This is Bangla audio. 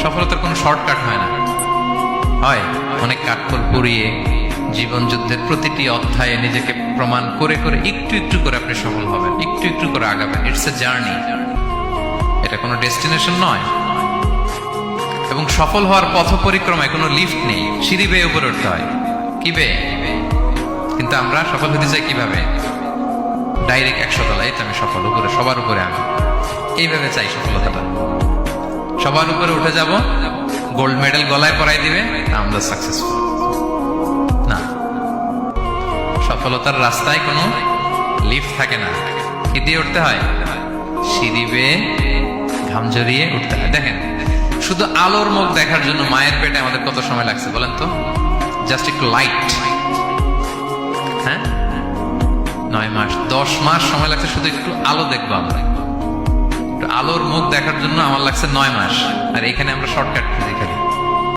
সফলতার কোনো শর্টকাট হয় না, হয় অনেক কাঠখড় পুড়িয়ে জীবন যুদ্ধের প্রতিটি অধ্যায়ে নিজেকে প্রমাণ করে করে একটু একটু করে আপনি সফল হবেন, একটু একটু করে আগাবেন। ইটস এ জার্নি, এটা কোনো ডেস্টিনেশন নয়। এবং সফল হওয়ার পথ পরিক্রমায় কোনো লিফট নেই, সিঁড়ি বেয়ে উপরে উঠতে হয়। কি বেয়ে? কিন্তু আমরা সফল হতে চাই কিভাবে? ডাইরেক্ট 100 তলায় তো আমি সফল, উপরে সবার উপরে আমি, এইভাবে চাই সফলতাটা। সবার উপরে উঠে যাব, গোল্ড মেডেল গলায় পরাই দিবে, আমরা সাকসেসফুল না। সফলতার রাস্তায় কোনো লিফট থাকে না। কি দিয়ে উঠতে হয়? সিঁড়ি বেয়ে ঘাম জড়িয়ে উঠতে হয়। দেখেন, শুধু আলোর মুখ দেখার জন্য মায়ের পেটে আমাদের কত সময় লাগছে বলেন তো? জাস্ট একটু লাইট, হ্যাঁ, 9 মাস 10 মাস সময় লাগছে শুধু একটু আলো দেখবো আমরা। একটু আলোর মুখ দেখার জন্য আমার লাগছে 9 মাস। আর এখানে আমরা শর্টকাট খুঁজে খালি